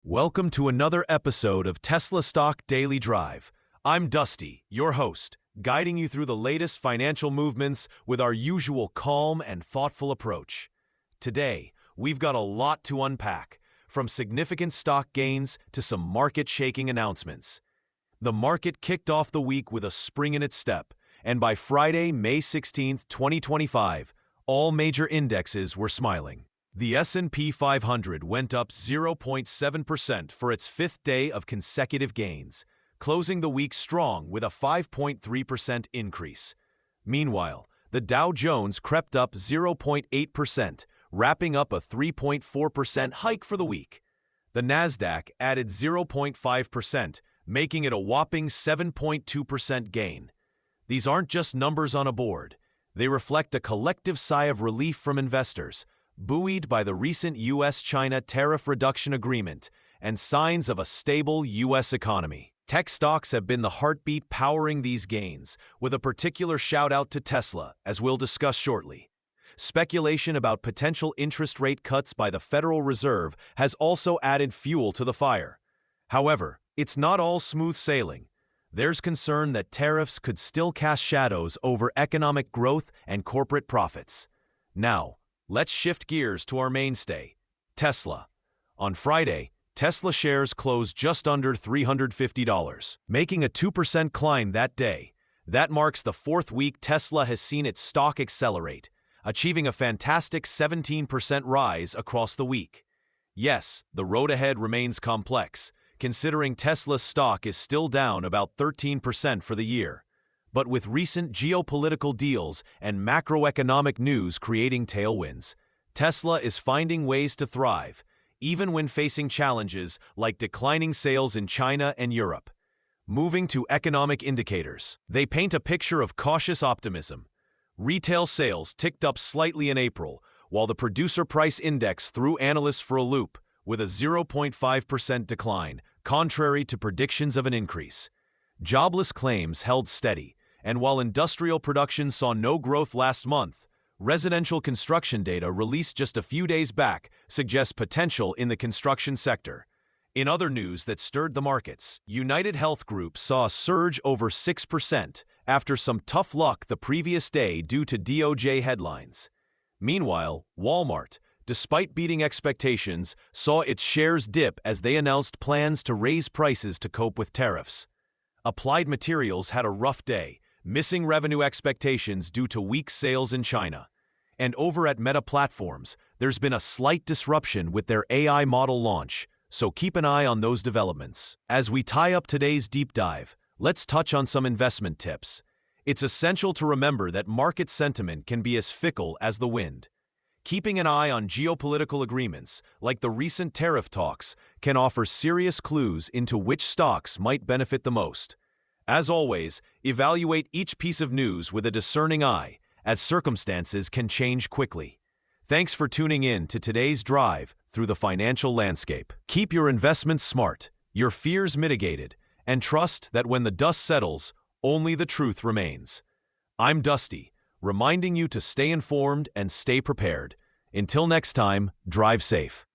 Welcome to another episode of Tesla Stock Daily Drive. I'm Dusty, your host, guiding you through the latest financial movements with our usual calm and thoughtful approach. Today, we've got a lot to unpack, from significant stock gains to some market-shaking announcements. The market kicked off the week with a spring in its step, and by Friday, May 16, 2025, all major indexes were smiling. The S&P 500 went up 0.7% for its fifth day of consecutive gains, closing the week strong with a 5.3% increase. Meanwhile, the Dow Jones crept up 0.8%, wrapping up a 3.4% hike for the week. The Nasdaq added 0.5%, making it a whopping 7.2% gain. These aren't just numbers on a board. They reflect a collective sigh of relief from investors, buoyed by the recent U.S.-China tariff reduction agreement and signs of a stable U.S. economy. Tech stocks have been the heartbeat powering these gains, with a particular shout-out to Tesla, as we'll discuss shortly. Speculation about potential interest rate cuts by the Federal Reserve has also added fuel to the fire. However, it's not all smooth sailing. There's concern that tariffs could still cast shadows over economic growth and corporate profits. Now, let's shift gears to our mainstay, Tesla. On Friday, Tesla shares closed just under $350, making a 2% climb that day. That marks the fourth week Tesla has seen its stock accelerate, achieving a fantastic 17% rise across the week. Yes, the road ahead remains complex, considering Tesla's stock is still down about 13% for the year. But with recent geopolitical deals and macroeconomic news creating tailwinds, Tesla is finding ways to thrive, even when facing challenges like declining sales in China and Europe. Moving to economic indicators, they paint a picture of cautious optimism. Retail sales ticked up slightly in April, while the producer price index threw analysts for a loop, with a 0.5% decline, contrary to predictions of an increase. Jobless claims held steady, and while industrial production saw no growth last month, residential construction data released just a few days back suggests potential in the construction sector. In other news that stirred the markets, United Health Group saw a surge over 6% after some tough luck the previous day due to DOJ headlines. Meanwhile, Walmart, despite beating expectations, saw its shares dip as they announced plans to raise prices to cope with tariffs. Applied Materials had a rough day, missing revenue expectations due to weak sales in China. And over at Meta Platforms, there's been a slight disruption with their AI model launch, so keep an eye on those developments. As we tie up today's deep dive, let's touch on some investment tips. It's essential to remember that market sentiment can be as fickle as the wind. Keeping an eye on geopolitical agreements, like the recent tariff talks, can offer serious clues into which stocks might benefit the most. As always, evaluate each piece of news with a discerning eye, as circumstances can change quickly. Thanks for tuning in to today's drive through the financial landscape. Keep your investments smart, your fears mitigated, and trust that when the dust settles, only the truth remains. I'm Dusty, reminding you to stay informed and stay prepared. Until next time, drive safe.